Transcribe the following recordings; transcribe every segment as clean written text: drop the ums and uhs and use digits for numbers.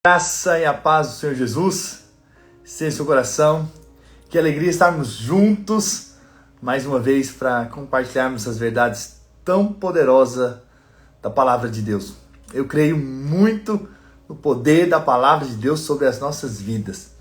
Graça e a paz do Senhor Jesus esteja em seu coração. Que alegria estarmos juntos mais uma vez para compartilharmos as verdades tão poderosas da palavra de Deus. Eu creio muito no poder da palavra de Deus sobre as nossas vidas.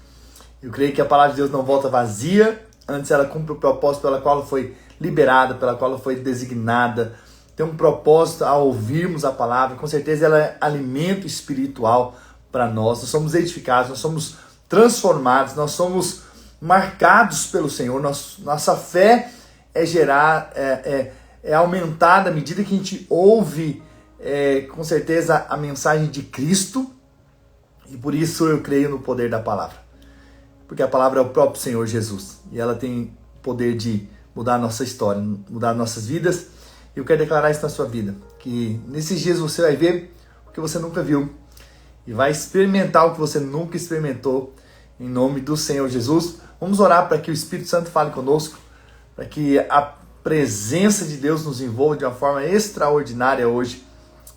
Eu creio que a palavra de Deus não volta vazia, antes ela cumpre o propósito pela qual ela foi liberada, pela qual ela foi designada. Tem um propósito ao ouvirmos a palavra, com certeza ela é alimento espiritual para nós somos edificados, nós somos transformados, nós somos marcados pelo Senhor, nossa fé é aumentada à medida que a gente ouve, com certeza, a mensagem de Cristo, e por isso eu creio no poder da palavra, porque a palavra é o próprio Senhor Jesus, e ela tem poder de mudar a nossa história, mudar nossas vidas, e eu quero declarar isso na sua vida, que nesses dias você vai ver o que você nunca viu, e vai experimentar o que você nunca experimentou, em nome do Senhor Jesus. Vamos orar para que o Espírito Santo fale conosco, para que a presença de Deus nos envolva de uma forma extraordinária hoje,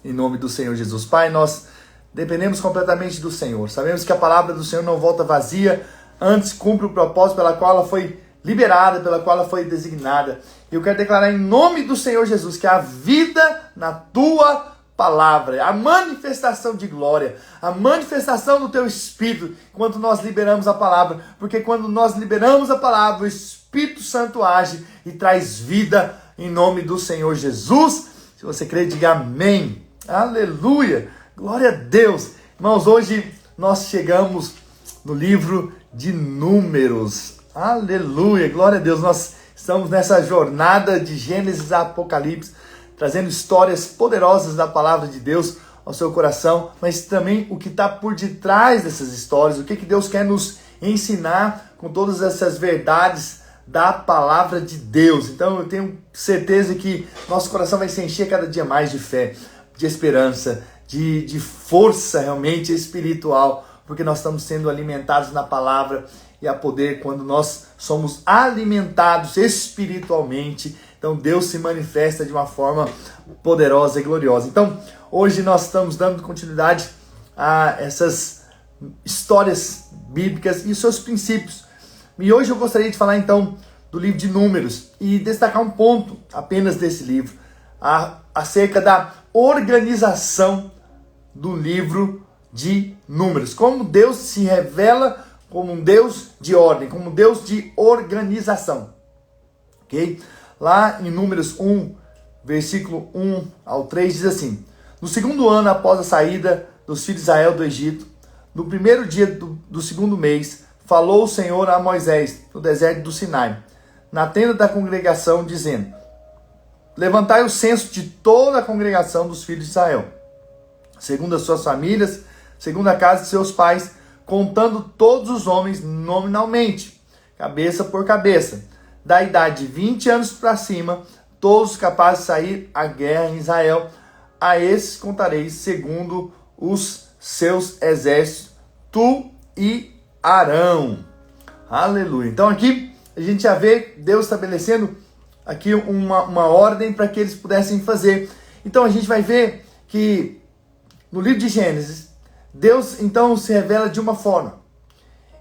em nome do Senhor Jesus. Pai, nós dependemos completamente do Senhor. Sabemos que a palavra do Senhor não volta vazia, antes cumpre o propósito pela qual ela foi liberada, pela qual ela foi designada. E eu quero declarar em nome do Senhor Jesus que a vida na tua palavra, a manifestação de glória, a manifestação do teu Espírito, quando nós liberamos a palavra, porque quando nós liberamos a palavra, o Espírito Santo age e traz vida em nome do Senhor Jesus. Se você crê, diga amém, aleluia, glória a Deus. Irmãos, hoje nós chegamos no livro de Números, aleluia, glória a Deus. Nós estamos nessa jornada de Gênesis a Apocalipse, trazendo histórias poderosas da palavra de Deus ao seu coração, mas também o que está por detrás dessas histórias, o que Deus quer nos ensinar com todas essas verdades da palavra de Deus. Então eu tenho certeza que nosso coração vai se encher cada dia mais de fé, de esperança, de força realmente espiritual, porque nós estamos sendo alimentados na palavra, e há poder quando nós somos alimentados espiritualmente. Então Deus se manifesta de uma forma poderosa e gloriosa. Então hoje nós estamos dando continuidade a essas histórias bíblicas e seus princípios. E hoje eu gostaria de falar então do livro de Números e destacar um ponto apenas desse livro, acerca da organização do livro de Números. Como Deus se revela como um Deus de ordem, como um Deus de organização. Ok? Lá em Números 1, versículo 1 ao 3, diz assim: no segundo ano após a saída dos filhos de Israel do Egito, no primeiro dia do segundo mês, falou o Senhor a Moisés no deserto do Sinai, na tenda da congregação, dizendo: levantai o censo de toda a congregação dos filhos de Israel, segundo as suas famílias, segundo a casa de seus pais, contando todos os homens nominalmente, cabeça por cabeça, da idade de 20 anos para cima, todos capazes de sair à guerra em Israel. A esses contareis segundo os seus exércitos, tu e Arão. Aleluia. Então aqui a gente já vê Deus estabelecendo aqui uma ordem para que eles pudessem fazer. Então a gente vai ver que no livro de Gênesis, Deus então se revela de uma forma.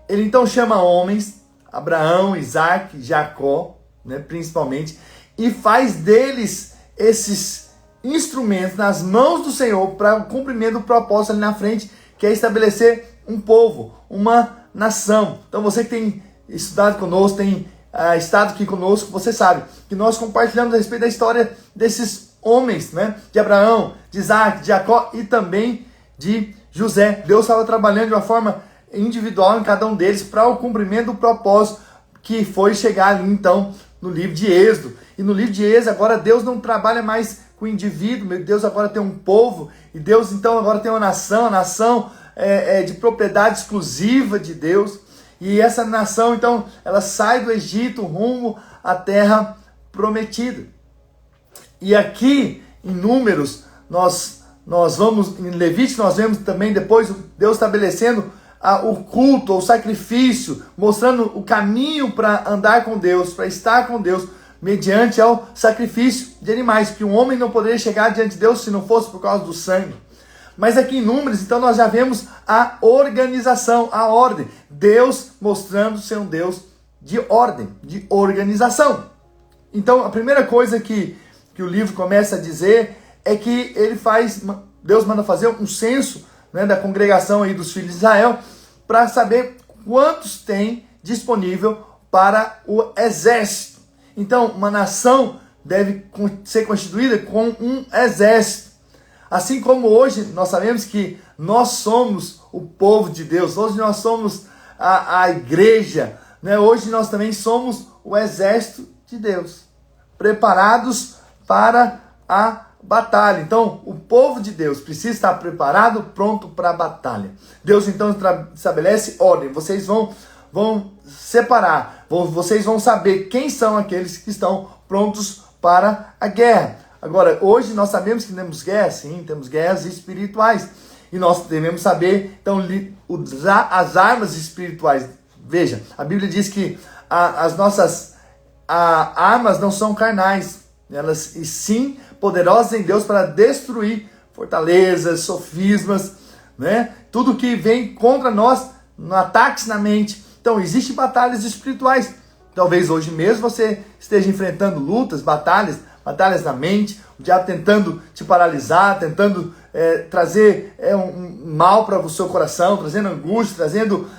Ele então chama homens, Abraão, Isaac, Jacó, principalmente, e faz deles esses instrumentos nas mãos do Senhor para o cumprimento do propósito ali na frente, que é estabelecer um povo, uma nação. Então você que tem estudado conosco, tem estado aqui conosco, você sabe que nós compartilhamos a respeito da história desses homens, de Abraão, de Isaac, de Jacó e também de José. Deus estava trabalhando de uma forma individual em cada um deles para o cumprimento do propósito que foi chegar ali então no livro de Êxodo. E no livro de Êxodo agora Deus não trabalha mais com o indivíduo, Deus agora tem um povo, e Deus então agora tem uma nação, a nação é de propriedade exclusiva de Deus, e essa nação então ela sai do Egito rumo à terra prometida. E aqui em Números nós vamos, em Levítico nós vemos também depois Deus estabelecendo o culto, o sacrifício, mostrando o caminho para andar com Deus, para estar com Deus, mediante ao sacrifício de animais, que um homem não poderia chegar diante de Deus se não fosse por causa do sangue. Mas aqui em Números, então, nós já vemos a organização, a ordem. Deus mostrando ser um Deus de ordem, de organização. Então, a primeira coisa que o livro começa a dizer é que Deus manda fazer um censo, né, da congregação aí dos filhos de Israel, para saber quantos tem disponível para o exército. Então, uma nação deve ser constituída com um exército. Assim como hoje nós sabemos que nós somos o povo de Deus, hoje nós somos a igreja, né? Hoje nós também somos o exército de Deus, preparados para a batalha. Então, o povo de Deus precisa estar preparado, pronto para a batalha. Deus então estabelece ordem. Vocês vão separar, vocês vão saber quem são aqueles que estão prontos para a guerra. Agora, hoje nós sabemos que temos guerras, sim, temos guerras espirituais. E nós devemos saber, então, usar as armas espirituais. Veja, a Bíblia diz que as nossas armas não são carnais, elas e sim poderosas em Deus para destruir fortalezas, sofismas, né? Tudo que vem contra nós, ataques na mente. Então, existem batalhas espirituais. Talvez hoje mesmo você esteja enfrentando lutas, batalhas na mente, o diabo tentando te paralisar, tentando trazer um mal para o seu coração, trazendo angústia, trazendo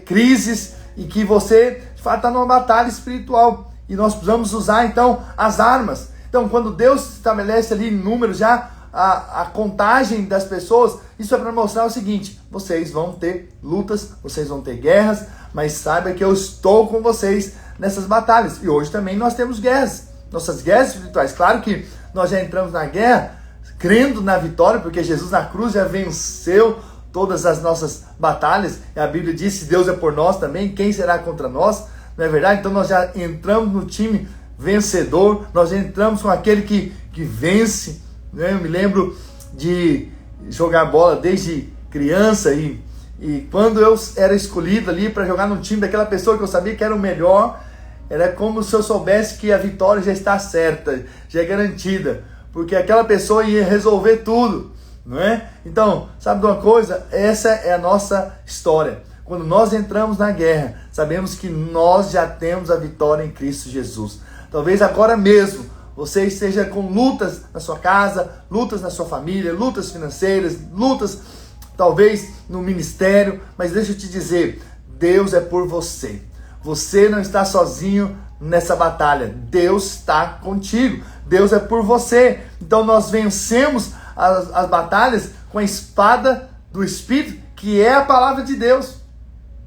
crises, e que você, de fato, está numa batalha espiritual. E nós precisamos usar, então, as armas. Então, quando Deus estabelece ali em números já a contagem das pessoas, isso é para mostrar o seguinte: vocês vão ter lutas, vocês vão ter guerras, mas saiba que eu estou com vocês nessas batalhas. E hoje também nós temos guerras, nossas guerras espirituais. Claro que nós já entramos na guerra crendo na vitória, porque Jesus na cruz já venceu todas as nossas batalhas. E a Bíblia diz: se Deus é por nós também, quem será contra nós? Não é verdade? Então nós já entramos no time vencedor, nós já entramos com aquele que vence, né? Eu me lembro de jogar bola desde criança, e quando eu era escolhido ali para jogar no time daquela pessoa que eu sabia que era o melhor, era como se eu soubesse que a vitória já está certa, já é garantida, porque aquela pessoa ia resolver tudo, não é? Então, sabe de uma coisa? Essa é a nossa história. Quando nós entramos na guerra, sabemos que nós já temos a vitória em Cristo Jesus. Talvez agora mesmo você esteja com lutas na sua casa, lutas na sua família, lutas financeiras, lutas talvez no ministério, mas deixa eu te dizer, Deus é por você. Você não está sozinho nessa batalha. Deus está contigo. Deus é por você. Então nós vencemos as batalhas com a espada do Espírito, que é a palavra de Deus.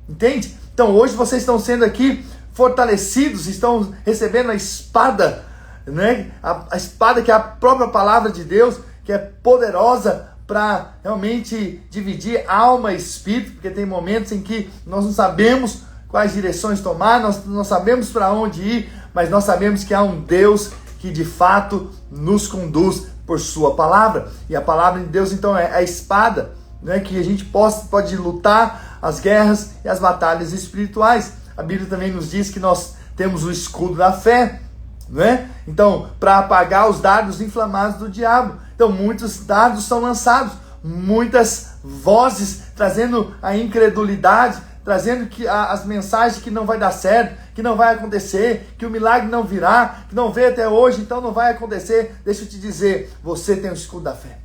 Entende? Então hoje vocês estão sendo aqui fortalecidos, estão recebendo a espada, né? A espada que é a própria palavra de Deus, que é poderosa para realmente dividir alma e espírito, porque tem momentos em que nós não sabemos quais direções tomar, nós não sabemos para onde ir, mas nós sabemos que há um Deus que de fato nos conduz por sua palavra. E a palavra de Deus então é a espada, né, que a gente pode lutar as guerras e as batalhas espirituais. A Bíblia também nos diz que nós temos o escudo da fé, né? Então, para apagar os dardos inflamados do diabo. Então, muitos dardos são lançados, muitas vozes trazendo a incredulidade, trazendo as mensagens que não vai dar certo, que não vai acontecer, que o milagre não virá, que não veio até hoje, então não vai acontecer. Deixa eu te dizer, você tem o escudo da fé.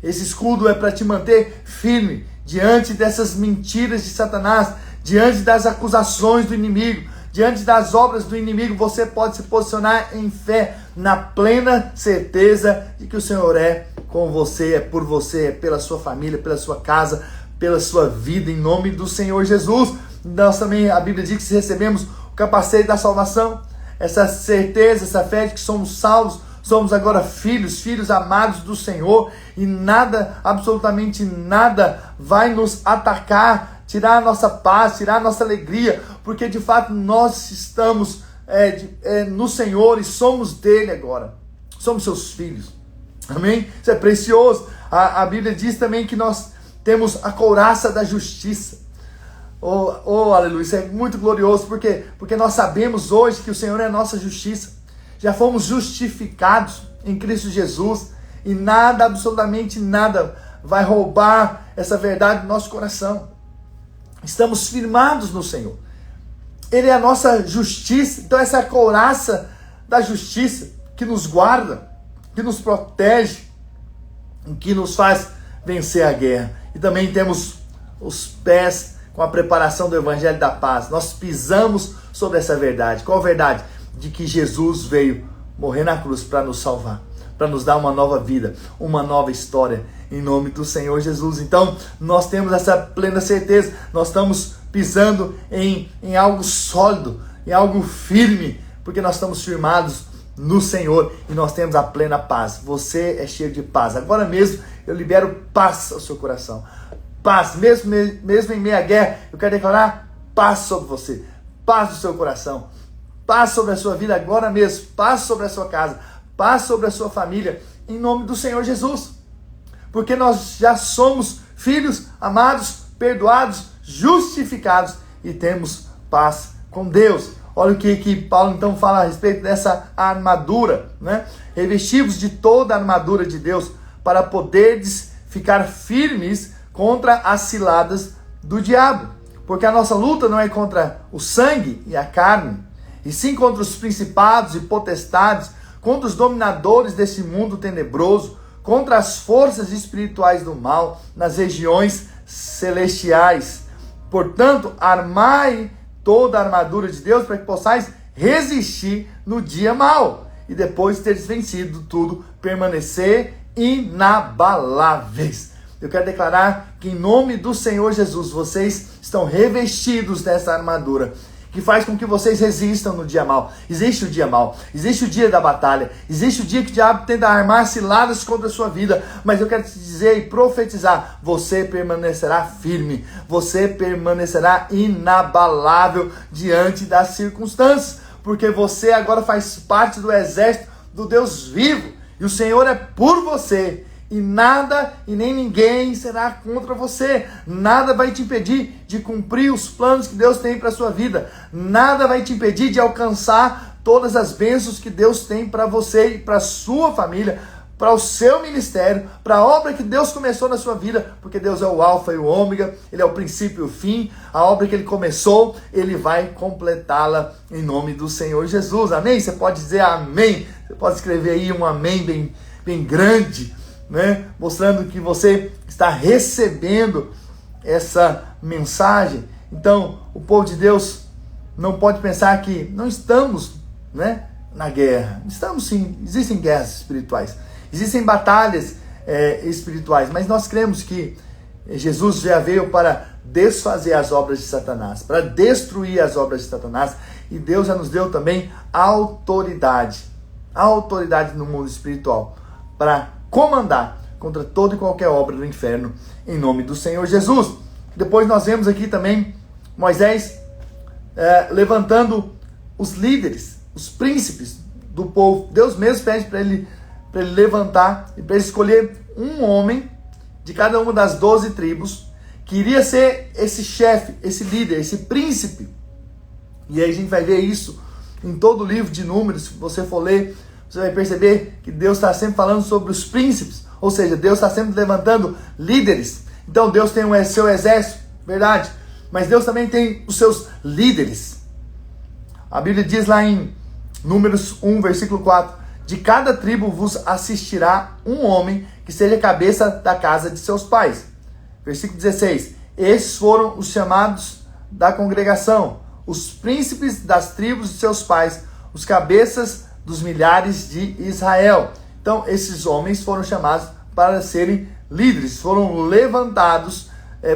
Esse escudo é para te manter firme diante dessas mentiras de Satanás, diante das acusações do inimigo, diante das obras do inimigo. Você pode se posicionar em fé, na plena certeza de que o Senhor é com você, é por você, é pela sua família, pela sua casa, pela sua vida, em nome do Senhor Jesus. Nós também, a Bíblia diz que se recebemos o capacete da salvação, essa certeza, essa fé de que somos salvos, somos agora filhos amados do Senhor, e nada, absolutamente nada vai nos atacar, tirar a nossa paz, tirar a nossa alegria, porque de fato nós estamos no Senhor e somos dele agora, somos seus filhos, amém? Isso é precioso. A Bíblia diz também que nós temos a couraça da justiça. Oh, aleluia, isso é muito glorioso, porque nós sabemos hoje que o Senhor é a nossa justiça. Já fomos justificados em Cristo Jesus. E nada, absolutamente nada, vai roubar essa verdade do nosso coração. Estamos firmados no Senhor. Ele é a nossa justiça. Então essa é a couraça da justiça que nos guarda, que nos protege, que nos faz vencer a guerra. E também temos os pés com a preparação do Evangelho da Paz. Nós pisamos sobre essa verdade. Qual a verdade? De que Jesus veio morrer na cruz para nos salvar, para nos dar uma nova vida, uma nova história, em nome do Senhor Jesus. Então, nós temos essa plena certeza, nós estamos pisando em algo sólido, em algo firme, porque nós estamos firmados no Senhor e nós temos a plena paz. Você é cheio de paz. Agora mesmo, eu libero paz ao seu coração. Paz, mesmo em meio à guerra, eu quero declarar paz sobre você, paz no seu coração, paz sobre a sua vida agora mesmo, paz sobre a sua casa, paz sobre a sua família, em nome do Senhor Jesus. Porque nós já somos filhos amados, perdoados, justificados e temos paz com Deus. Olha o que Paulo então fala a respeito dessa armadura, né? Revestivos de toda a armadura de Deus para poderdes ficar firmes contra as ciladas do diabo. Porque a nossa luta não é contra o sangue e a carne, e sim contra os principados e potestades, contra os dominadores desse mundo tenebroso, contra as forças espirituais do mal nas regiões celestiais. Portanto, armai toda a armadura de Deus para que possais resistir no dia mau e depois de teres vencido tudo, permanecer inabaláveis. Eu quero declarar que em nome do Senhor Jesus, vocês estão revestidos dessa armadura, que faz com que vocês resistam no dia mau. Existe o dia mau, existe o dia da batalha, existe o dia que o diabo tenta armar ciladas contra a sua vida, mas eu quero te dizer e profetizar, você permanecerá firme, você permanecerá inabalável diante das circunstâncias, porque você agora faz parte do exército do Deus vivo, e o Senhor é por você. E nada e nem ninguém será contra você. Nada vai te impedir de cumprir os planos que Deus tem para a sua vida. Nada vai te impedir de alcançar todas as bênçãos que Deus tem para você e para a sua família, para o seu ministério, para a obra que Deus começou na sua vida, porque Deus é o alfa e o ômega, Ele é o princípio e o fim. A obra que Ele começou, Ele vai completá-la em nome do Senhor Jesus. Amém? Você pode dizer amém. Você pode escrever aí um amém bem grande, né? Mostrando que você está recebendo essa mensagem. Então, o povo de Deus não pode pensar que não estamos, né, na guerra. Estamos sim, existem guerras espirituais, existem batalhas espirituais, mas nós cremos que Jesus já veio para desfazer as obras de Satanás, para destruir as obras de Satanás, e Deus já nos deu também autoridade no mundo espiritual, para comandar contra toda e qualquer obra do inferno, em nome do Senhor Jesus. Depois nós vemos aqui também Moisés levantando os líderes, os príncipes do povo. Deus mesmo pede para ele levantar e para ele escolher um homem de cada uma das 12 tribos, que iria ser esse chefe, esse líder, esse príncipe. E aí a gente vai ver isso em todo o livro de Números. Se você for ler, você vai perceber que Deus está sempre falando sobre os príncipes, ou seja, Deus está sempre levantando líderes. Então Deus tem o seu exército, verdade, mas Deus também tem os seus líderes. A Bíblia diz lá em Números 1, versículo 4, de cada tribo vos assistirá um homem que seja cabeça da casa de seus pais. Versículo 16, esses foram os chamados da congregação, os príncipes das tribos de seus pais, os cabeças dos milhares de Israel. Então, esses homens foram chamados para serem líderes, foram levantados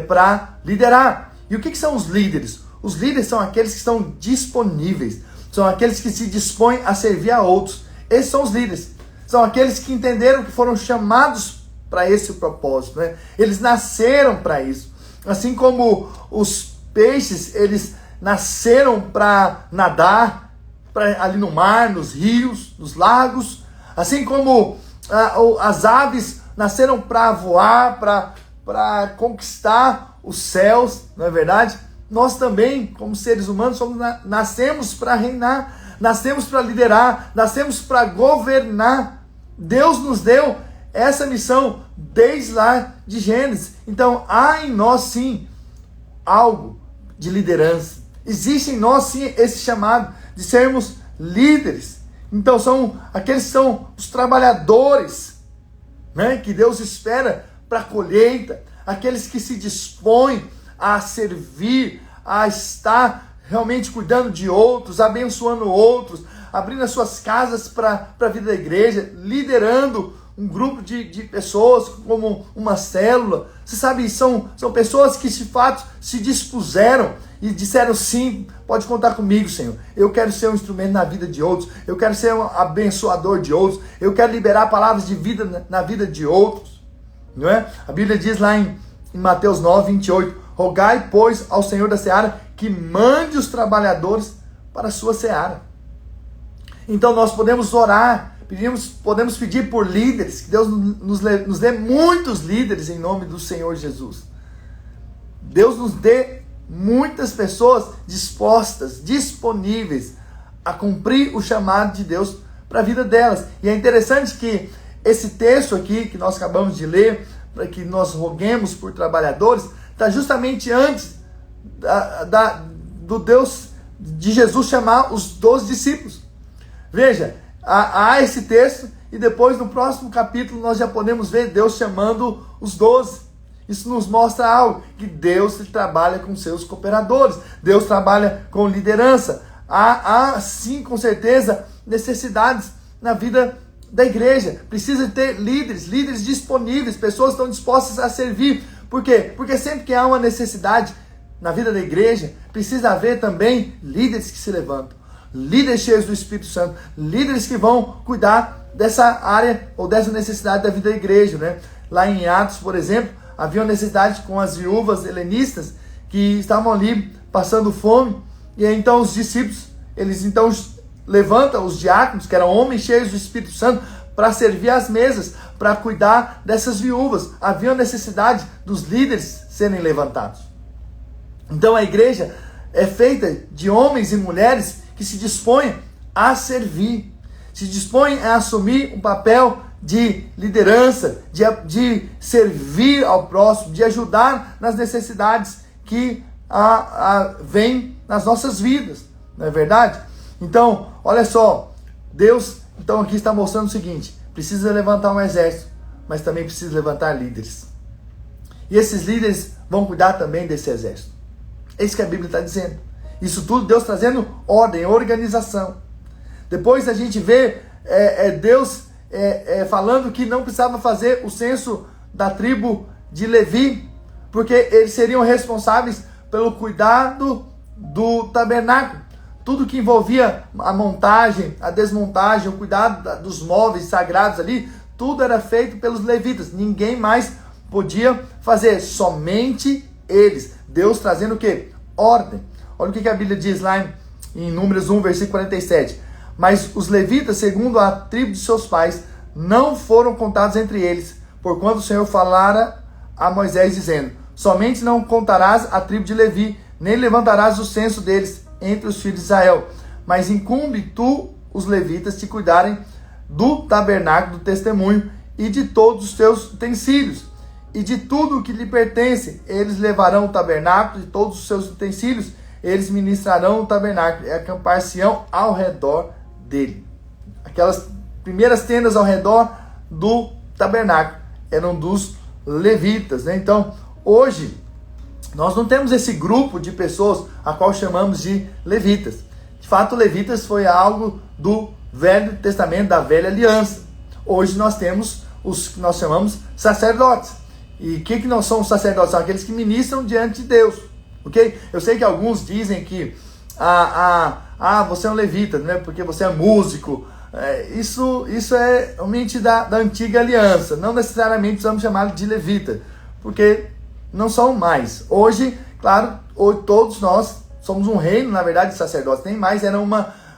para liderar. E o que são os líderes? Os líderes são aqueles que estão disponíveis, são aqueles que se dispõem a servir a outros. Esses são os líderes, são aqueles que entenderam que foram chamados para esse propósito, né? Eles nasceram para isso. Assim como os peixes, eles nasceram para nadar ali no mar, nos rios, nos lagos, assim como as aves nasceram para voar, para conquistar os céus, não é verdade? Nós também, como seres humanos, nascemos para reinar, nascemos para liderar, nascemos para governar. Deus nos deu essa missão desde lá de Gênesis. Então, há em nós sim algo de liderança. Existe em nós sim esse chamado de sermos líderes. Então, são aqueles que são os trabalhadores, né, que Deus espera para a colheita, aqueles que se dispõem a servir, a estar realmente cuidando de outros, abençoando outros, abrindo as suas casas para a vida da igreja, liderando um grupo de pessoas como uma célula. Você sabe, são pessoas que de fato se dispuseram e disseram sim, pode contar comigo, Senhor. Eu quero ser um instrumento na vida de outros, eu quero ser um abençoador de outros, eu quero liberar palavras de vida na vida de outros. Não é? A Bíblia diz lá em Mateus 9, 28, rogai, pois, ao Senhor da seara que mande os trabalhadores para a sua seara. Então nós podemos orar, podemos pedir por líderes, que Deus nos dê muitos líderes em nome do Senhor Jesus. Deus nos dê muitas pessoas dispostas, disponíveis a cumprir o chamado de Deus para a vida delas. E é interessante que esse texto aqui que nós acabamos de ler, para que nós roguemos por trabalhadores, está justamente antes do Deus de Jesus chamar os 12 discípulos. Veja, há esse texto e depois no próximo capítulo nós já podemos ver Deus chamando os 12. Isso nos mostra algo, que Deus trabalha com seus cooperadores, Deus trabalha com liderança. Há sim, com certeza, necessidades na vida da igreja. Precisa ter líderes disponíveis, pessoas que estão dispostas a servir. Por quê? Porque sempre que há uma necessidade na vida da igreja, precisa haver também líderes que se levantam, líderes cheios do Espírito Santo, líderes que vão cuidar dessa área ou dessa necessidade da vida da igreja, né? Lá em Atos, por exemplo, havia uma necessidade com as viúvas helenistas que estavam ali passando fome, e aí então os discípulos, eles então levantam os diáconos, que eram homens cheios do Espírito Santo, para servir às mesas, para cuidar dessas viúvas. Havia a necessidade dos líderes serem levantados. Então a igreja é feita de homens e mulheres que se dispõem a servir, se dispõem a assumir um papel de liderança, de servir ao próximo, de ajudar nas necessidades que vêm nas nossas vidas, não é verdade? Então, olha só, Deus então aqui está mostrando o seguinte: precisa levantar um exército, mas também precisa levantar líderes. E esses líderes vão cuidar também desse exército. É isso que a Bíblia está dizendo. Isso tudo Deus trazendo ordem, organização. Depois a gente vê Deus falando que não precisava fazer o censo da tribo de Levi, porque eles seriam responsáveis pelo cuidado do tabernáculo. Tudo que envolvia a montagem, a desmontagem, o cuidado dos móveis sagrados ali, tudo era feito pelos levitas. Ninguém mais podia fazer, somente eles. Deus trazendo o quê? Ordem. Olha o que a Bíblia diz lá em Números 1, versículo 47. Mas os levitas, segundo a tribo de seus pais, não foram contados entre eles, porquanto o Senhor falara a Moisés, dizendo: somente não contarás a tribo de Levi, nem levantarás o censo deles entre os filhos de Israel. Mas incumbe tu, os levitas, te cuidarem do tabernáculo do testemunho e de todos os teus utensílios, e de tudo o que lhe pertence. Eles levarão o tabernáculo e todos os seus utensílios, eles ministrarão o tabernáculo e acampar-se-ão ao redor dele. Aquelas primeiras tendas ao redor do tabernáculo eram dos levitas, né? Então, hoje, nós não temos esse grupo de pessoas a qual chamamos de levitas. De fato, levitas foi algo do Velho Testamento, da Velha Aliança. Hoje nós temos os que nós chamamos sacerdotes. E o que não são os sacerdotes? São aqueles que ministram diante de Deus. Ok? Eu sei que alguns dizem que você é um levita, né? Porque você é músico. Isso é realmente da antiga aliança. Não necessariamente precisamos chamá-lo de levita, porque não são mais. Hoje, claro, todos nós somos um reino, na verdade, de sacerdotes. Nem mais era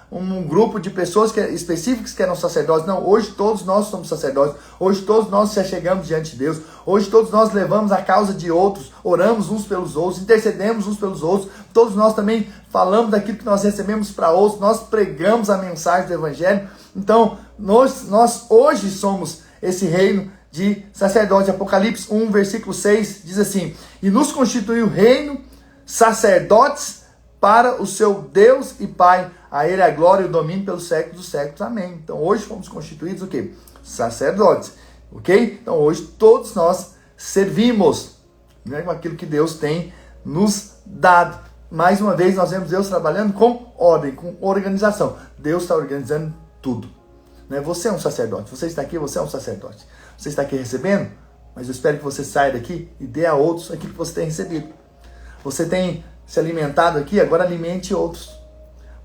um grupo de pessoas específicas que eram sacerdotes. Não, hoje todos nós somos sacerdotes. Hoje todos nós se achegamos diante de Deus. Hoje todos nós levamos a causa de outros, oramos uns pelos outros, intercedemos uns pelos outros. Todos nós também falamos daquilo que nós recebemos para outros. Nós pregamos a mensagem do Evangelho. Então, nós hoje somos esse reino de sacerdote. Apocalipse 1, versículo 6 diz assim: e nos constituiu reino, sacerdotes para o seu Deus e Pai. A ele a glória e o domínio pelos séculos dos séculos. Amém. Então hoje fomos constituídos o quê? Sacerdotes. Ok? Então hoje todos nós servimos, né, com aquilo que Deus tem nos dado. Mais uma vez nós vemos Deus trabalhando com ordem, com organização. Deus está organizando tudo. Né? Você é um sacerdote. Você está aqui, você é um sacerdote. Você está aqui recebendo, mas eu espero que você saia daqui e dê a outros aquilo que você tem recebido. Você tem se alimentado aqui, agora alimente outros.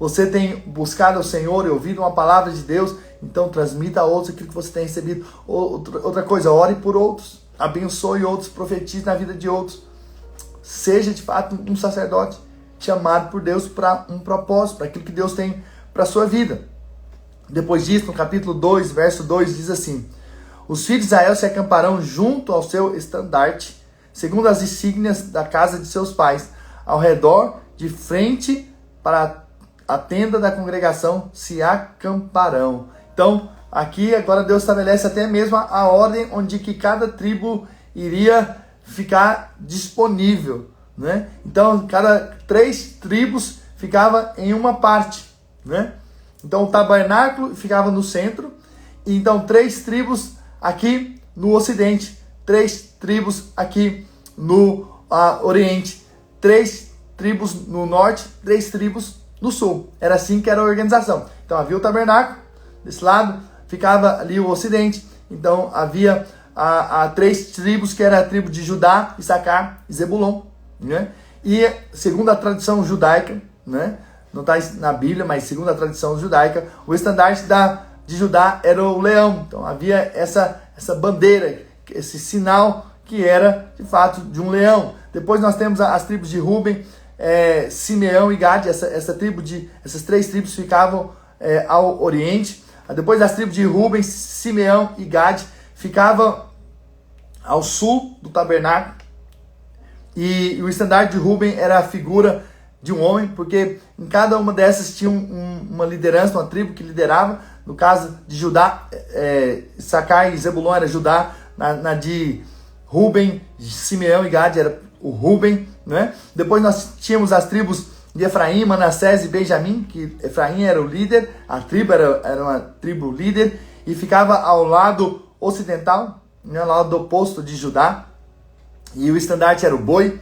Você tem buscado ao Senhor e ouvido uma palavra de Deus, então transmita a outros aquilo que você tem recebido. Outra coisa, ore por outros, abençoe outros, profetize na vida de outros. Seja de fato um sacerdote chamado por Deus para um propósito, para aquilo que Deus tem para a sua vida. Depois disso, no capítulo 2, verso 2, diz assim: os filhos de Israel se acamparão junto ao seu estandarte, segundo as insígnias da casa de seus pais, ao redor, de frente para a tenda da congregação, se acamparão. Então, aqui agora Deus estabelece até mesmo a ordem onde que cada tribo iria ficar disponível, né? Então, cada 3 tribos ficava em uma parte, né? Então, o tabernáculo ficava no centro, e então 3 tribos aqui no ocidente, 3 tribos aqui no oriente, 3 tribos no norte, 3 tribos no sul. Era assim que era a organização. Então havia o tabernáculo, desse lado ficava ali o ocidente. Então havia 3 tribos, que era a tribo de Judá, Issacar e Zebulon, né? E segundo a tradição judaica, né? Não está na Bíblia, mas segundo a tradição judaica, o estandarte de Judá era o leão. Então havia essa bandeira, esse sinal que era de fato de um leão. Depois nós temos as tribos de Ruben, Simeão e Gade. Essas 3 tribos ficavam ao oriente. Depois das tribos de Ruben, Simeão e Gade ficavam ao sul do tabernáculo. E o estandarte de Ruben era a figura de um homem, porque em cada uma dessas tinha uma liderança, uma tribo que liderava. No caso de Judá, Issacar e Zebulon era Judá. Na de Ruben, Simeão e Gade era o Ruben, né? Depois nós tínhamos as tribos de Efraim, Manassés e Benjamim, que Efraim era o líder, a tribo era uma tribo líder, e ficava ao lado ocidental, né, ao lado oposto de Judá, e o estandarte era o boi.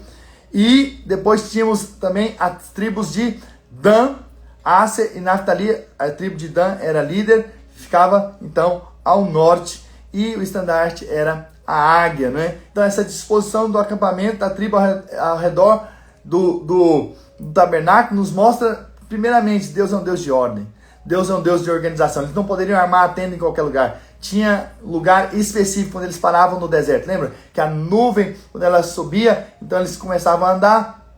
E depois tínhamos também as tribos de Dan, Áser e Naftali. A tribo de Dan era líder, ficava então ao norte, e o estandarte era a águia, né? Então essa disposição do acampamento da tribo ao redor do tabernáculo nos mostra, primeiramente, Deus é um Deus de ordem, Deus é um Deus de organização. Eles não poderiam armar a tenda em qualquer lugar, tinha lugar específico quando eles paravam no deserto. Lembra que a nuvem, quando ela subia, então eles começavam a andar,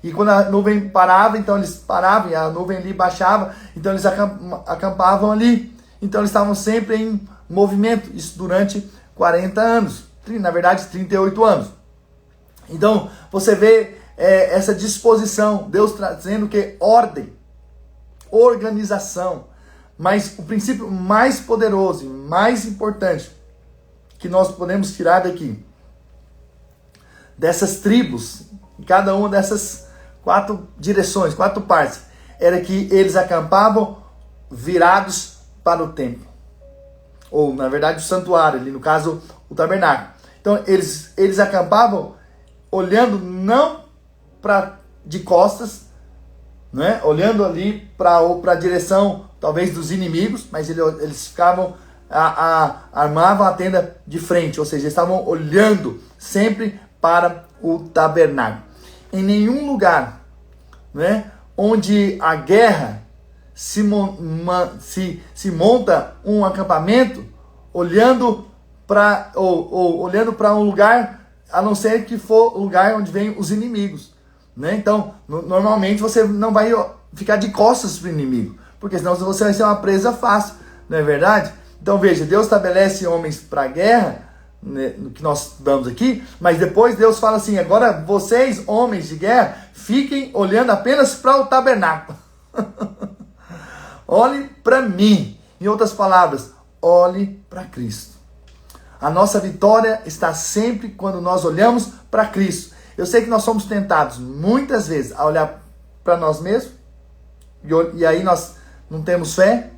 e quando a nuvem parava, então eles paravam, e a nuvem ali baixava, então eles acampavam ali. Então eles estavam sempre em movimento, isso durante 40 anos, na verdade 38 anos. Então você vê essa disposição, Deus trazendo que ordem, organização. Mas o princípio mais poderoso e mais importante que nós podemos tirar daqui, dessas tribos, em cada uma dessas 4 direções, 4 partes, era que eles acampavam virados para o templo, ou na verdade o santuário, ali no caso o tabernáculo. Então eles acampavam olhando não de costas, né? Olhando ali para a direção talvez dos inimigos, mas eles ficavam, armavam a tenda de frente, ou seja, estavam olhando sempre para o tabernáculo. Em nenhum lugar, né, onde a guerra se monta um acampamento olhando para um lugar, a não ser que for o lugar onde vem os inimigos, né? Então, normalmente você não vai ficar de costas para o inimigo, porque senão você vai ser uma presa fácil, não é verdade? Então veja, Deus estabelece homens para a guerra, né, no que nós estudamos aqui, mas depois Deus fala assim: agora vocês, homens de guerra, fiquem olhando apenas para o tabernáculo. Olhe para mim. Em outras palavras, olhe para Cristo. A nossa vitória está sempre quando nós olhamos para Cristo. Eu sei que nós somos tentados muitas vezes a olhar para nós mesmos, e aí nós não temos fé,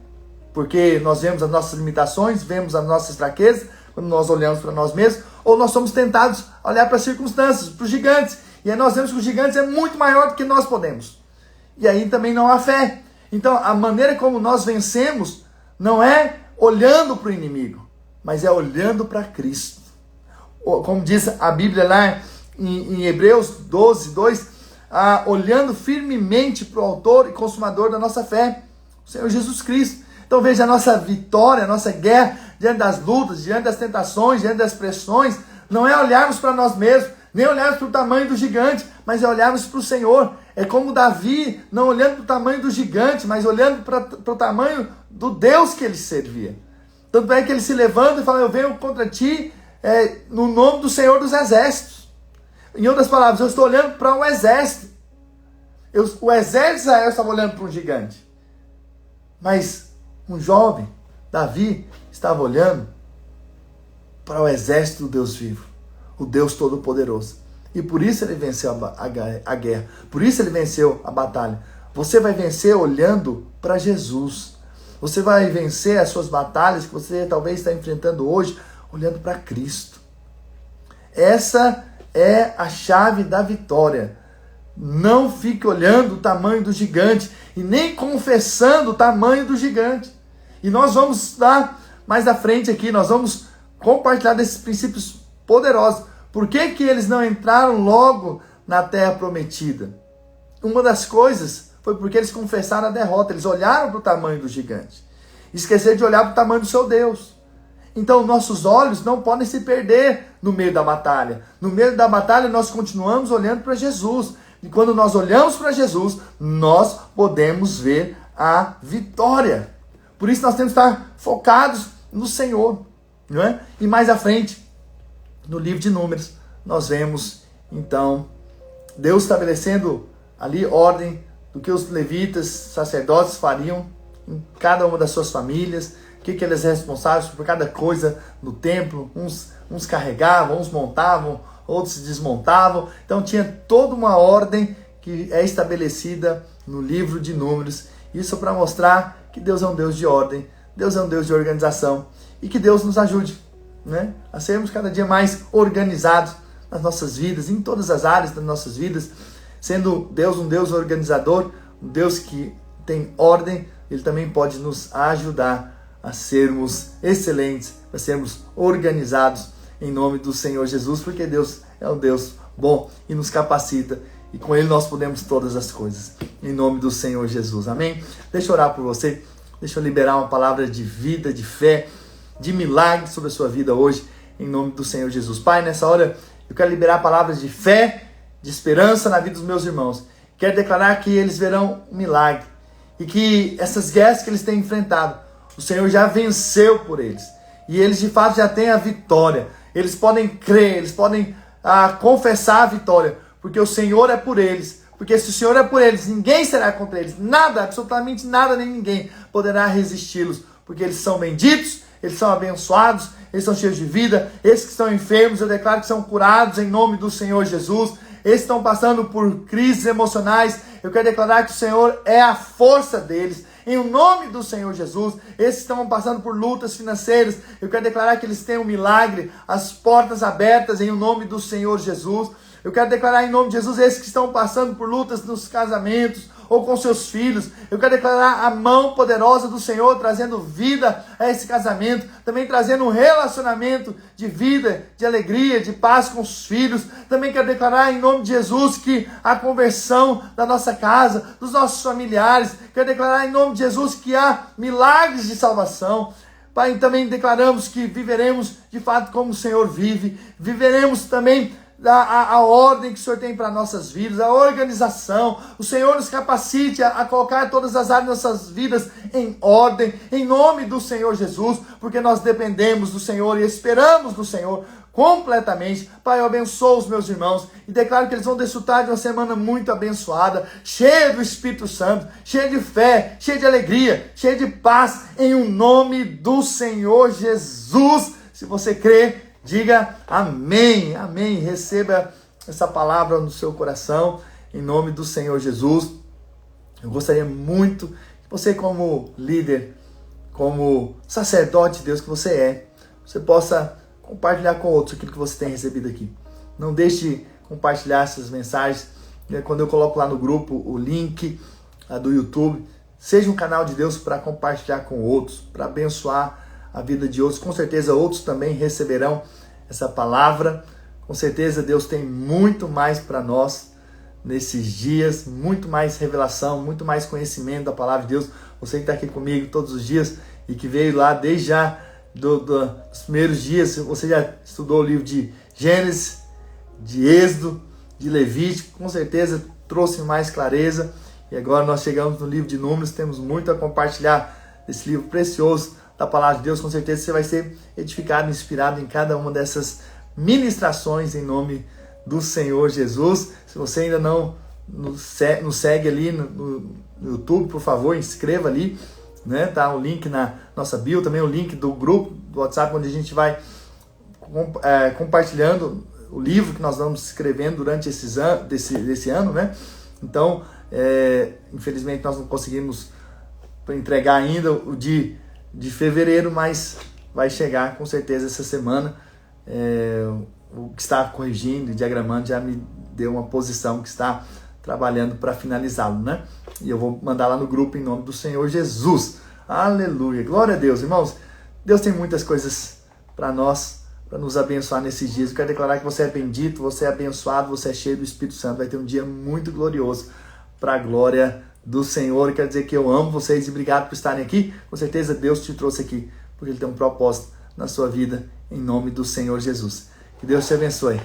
porque nós vemos as nossas limitações, vemos as nossas fraquezas, quando nós olhamos para nós mesmos, ou nós somos tentados a olhar para as circunstâncias, para os gigantes, e aí nós vemos que os gigantes é muito maior do que nós podemos. E aí também não há fé. Então a maneira como nós vencemos não é olhando para o inimigo, mas é olhando para Cristo. Como diz a Bíblia lá em Hebreus 12, 2, olhando firmemente para o autor e consumador da nossa fé, o Senhor Jesus Cristo. Então veja, a nossa vitória, a nossa guerra, diante das lutas, diante das tentações, diante das pressões, não é olharmos para nós mesmos, nem olharmos para o tamanho do gigante, mas é olharmos para o Senhor. É como Davi, não olhando para o tamanho do gigante, mas olhando para o tamanho do Deus que ele servia. Tanto é que ele se levanta e fala, eu venho contra ti no nome do Senhor dos Exércitos. Em outras palavras, eu estou olhando para um exército. O exército de Israel estava olhando para um gigante. Mas um jovem, Davi, estava olhando para o exército do Deus vivo, o Deus Todo-Poderoso. E por isso ele venceu a guerra. Por isso ele venceu a batalha. Você vai vencer olhando para Jesus. Você vai vencer as suas batalhas que você talvez está enfrentando hoje, olhando para Cristo. Essa é a chave da vitória. Não fique olhando o tamanho do gigante e nem confessando o tamanho do gigante. E nós vamos estudar mais à frente aqui, nós vamos compartilhar desses princípios poderosos. Por que que eles não entraram logo na terra prometida? Uma das coisas foi porque eles confessaram a derrota, eles olharam para o tamanho do gigante. Esqueceram de olhar para o tamanho do seu Deus. Então nossos olhos não podem se perder no meio da batalha. No meio da batalha nós continuamos olhando para Jesus. E quando nós olhamos para Jesus, nós podemos ver a vitória. Por isso nós temos que estar focados no Senhor. Não é? E mais à frente, no livro de Números, nós vemos então Deus estabelecendo ali ordem do que os levitas, sacerdotes fariam em cada uma das suas famílias, o que eles eram responsáveis por cada coisa no templo. Uns carregavam, uns montavam, outros se desmontavam. Então tinha toda uma ordem que é estabelecida no livro de Números. Isso para mostrar que Deus é um Deus de ordem, Deus é um Deus de organização e que Deus nos ajude, né, a sermos cada dia mais organizados nas nossas vidas, em todas as áreas das nossas vidas, sendo Deus um Deus organizador, um Deus que tem ordem. Ele também pode nos ajudar a sermos excelentes, a sermos organizados em nome do Senhor Jesus, porque Deus é um Deus bom e nos capacita, e com Ele nós podemos todas as coisas, em nome do Senhor Jesus, amém? Deixa eu orar por você, deixa eu liberar uma palavra de vida, de fé, de milagre sobre a sua vida hoje, em nome do Senhor Jesus. Pai, nessa hora eu quero liberar palavras de fé, de esperança na vida dos meus irmãos. Quero declarar que eles verão um milagre, e que essas guerras que eles têm enfrentado, o Senhor já venceu por eles, e eles de fato já têm a vitória. Eles podem crer, eles podem confessar a vitória, porque o Senhor é por eles. Porque se o Senhor é por eles, ninguém será contra eles. Nada, absolutamente nada, nem ninguém poderá resisti-los, porque eles são benditos, eles são abençoados, eles são cheios de vida. Esses que estão enfermos, eu declaro que são curados em nome do Senhor Jesus. Esses que estão passando por crises emocionais, eu quero declarar que o Senhor é a força deles, em nome do Senhor Jesus. Esses que estão passando por lutas financeiras, eu quero declarar que eles têm um milagre, as portas abertas em nome do Senhor Jesus. Eu quero declarar em nome de Jesus, esses que estão passando por lutas nos casamentos ou com seus filhos, eu quero declarar a mão poderosa do Senhor trazendo vida a esse casamento, também trazendo um relacionamento de vida, de alegria, de paz com os filhos. Também quero declarar em nome de Jesus que a conversão da nossa casa, dos nossos familiares, quero declarar em nome de Jesus que há milagres de salvação. Pai, também declaramos que viveremos de fato como o Senhor vive, viveremos também a ordem que o Senhor tem para nossas vidas, a organização. O Senhor nos capacite a colocar todas as áreas das nossas vidas em ordem, em nome do Senhor Jesus, porque nós dependemos do Senhor e esperamos no Senhor completamente. Pai, eu abençoo os meus irmãos e declaro que eles vão desfrutar de uma semana muito abençoada, cheia do Espírito Santo, cheia de fé, cheia de alegria, cheia de paz, em o nome do Senhor Jesus. Se você crê, diga amém, amém. Receba essa palavra no seu coração, em nome do Senhor Jesus. Eu gostaria muito que você, como líder, como sacerdote de Deus que você possa compartilhar com outros aquilo que você tem recebido aqui. Não deixe de compartilhar essas mensagens. Quando eu coloco lá no grupo o link do YouTube, seja um canal de Deus para compartilhar com outros, para abençoar a vida de outros. Com certeza outros também receberão essa palavra. Com certeza Deus tem muito mais para nós nesses dias, muito mais revelação, muito mais conhecimento da palavra de Deus. Você que está aqui comigo todos os dias e que veio lá desde já dos primeiros dias, você já estudou o livro de Gênesis, de Êxodo, de Levítico, com certeza trouxe mais clareza. E agora nós chegamos no livro de Números, temos muito a compartilhar desse livro precioso da palavra de Deus. Com certeza você vai ser edificado, inspirado em cada uma dessas ministrações em nome do Senhor Jesus. Se você ainda não nos segue ali no YouTube, por favor, inscreva ali, né? Tá o link na nossa bio, também o link do grupo do WhatsApp, onde a gente vai compartilhando o livro que nós vamos escrevendo durante desse ano, né? Então, infelizmente nós não conseguimos entregar ainda o de fevereiro, mas vai chegar com certeza essa semana. O que está corrigindo e diagramando já me deu uma posição que está trabalhando para finalizá-lo, né? E eu vou mandar lá no grupo em nome do Senhor Jesus. Aleluia, glória a Deus, irmãos. Deus tem muitas coisas para nós, para nos abençoar nesses dias. Eu quero declarar que você é bendito, você é abençoado, você é cheio do Espírito Santo. Vai ter um dia muito glorioso para a glória do Senhor. Eu quero dizer que eu amo vocês e obrigado por estarem aqui. Com certeza Deus te trouxe aqui porque Ele tem um propósito na sua vida, em nome do Senhor Jesus. Que Deus te abençoe.